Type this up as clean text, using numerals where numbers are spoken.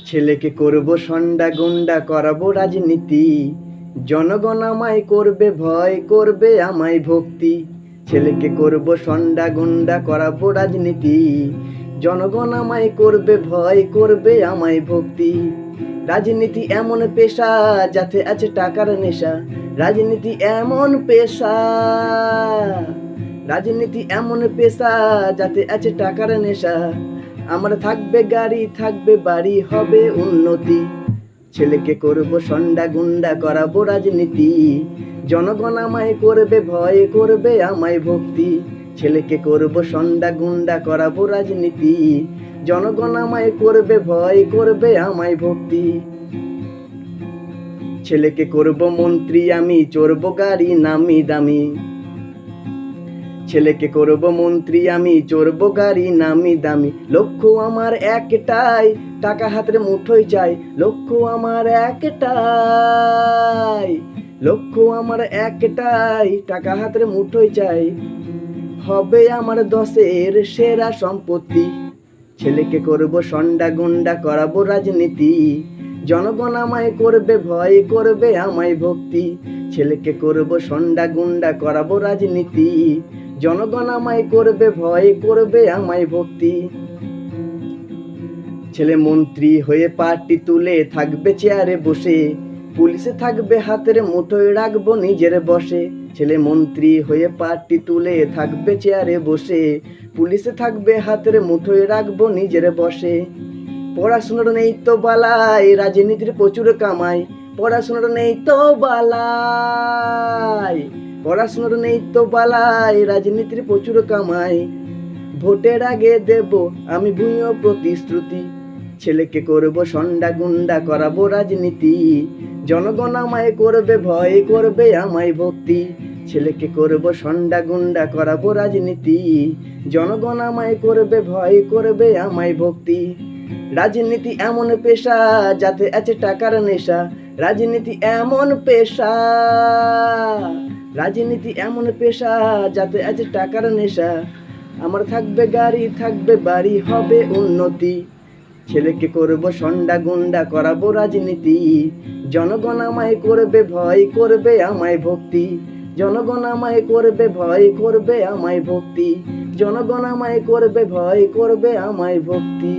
ছেলেকে করব সন্ডা গুন্ডা করাবো রাজনীতি, জনগণ আমায় করবে ভয়, করবে আমায় ভক্তি। ছেলেকে করব সন্ডা গুন্ডা করাবো রাজনীতি, জনগণ আমায় করবে ভয়, করবে আমায় ভক্তি। রাজনীতি এমন পেশা যাতে আছে টাকার নেশা, রাজনীতি এমন পেশা, রাজনীতি এমন পেশা যাতে আছে টাকার নেশা। আমার থাকবে গাড়ি, থাকবে বাড়ি, হবে উন্নতি। ছেলেকে করব সন্ডা গুন্ডা করাবো রাজনীতি, জনগণ আমায় করবে ভয়, করবে আমায় ভক্তি। ছেলেকে করব সন্ডা গুন্ডা করাবো রাজনীতি, জনগণ আমায় করবে ভয়, করবে আমায় ভক্তি। ছেলেকে করব মন্ত্রী আমি, চড়বো গাড়ি নামি দামি। ছেলেকে করব মন্ত্রী আমি, চড়বো গাড়ি নামি দামি। লক্ষ্য আমার একটাই, টাকা হাতের মুঠোয় চাই। লক্ষ্য আমার একটাই, লক্ষ্য আমার একটাই, টাকা হাতের মুঠোয় চাই। হবে আমার 10-এর সেরা সম্পত্তি। ছেলেকে করব সন্ডা গুন্ডা করাবো রাজনীতি, জনগণ আমায় করবে ভয়, করবে আমায় ভক্তি। ছেলেকে করব সন্ডা গুন্ডা করাবো রাজনীতি, জনগণ আমায় করবে ভয়, করবে আমায় ভক্তি। ছেলে মন্ত্রী হয়ে পার্টি তুলে থাকবে চেয়ারে বসে, পুলিশে থাকবে হাতের মুঠোয়, রাখবো নিজের বসে। ছেলে মন্ত্রী হয়ে পার্টি তুলে থাকবে চেয়ারে বসে, পুলিশে থাকবে হাতের মুঠোয়, রাখবো নিজের বসে। পড়াশোনার নেই তো বালাই, রাজনীতির প্রচুর কামাই। পড়াশোনার নেই তো বালাই, পড়াশোনার নেই তো বালাই, রাজনীতির প্রচুর কামাই। ভোটের আগে দেব আমি ভূঁইও প্রতিশ্রুতি। ছেলেকে করব সন্ডা গুন্ডা করাবো রাজনীতি, জনগণ আমায় করবে ভয়, করবে আমায় ভক্তি। ছেলেকে করব সন্ডা গুন্ডা করাবো রাজনীতি, জনগণ আমায় করবে ভয়, করবে আমায় ভক্তি। রাজনীতি এমন পেশা যাতে আছে টাকার নেশা, রাজনীতি এমন পেশা, রাজনীতি এমন পেশা যাতে আছে টাকার নেশা। আমার থাকবে গাড়ি, থাকবে বাড়ি, হবে উন্নতি। ছেলেকে করব সন্ডা গুন্ডা করাবো রাজনীতি, জনগণ আমায় করবে ভয়, করবে আমায় ভক্তি। জনগণ আমায় করবে ভয়, করবে আমায় ভক্তি। জনগণ আমায় করবে ভয়, করবে আমায় ভক্তি।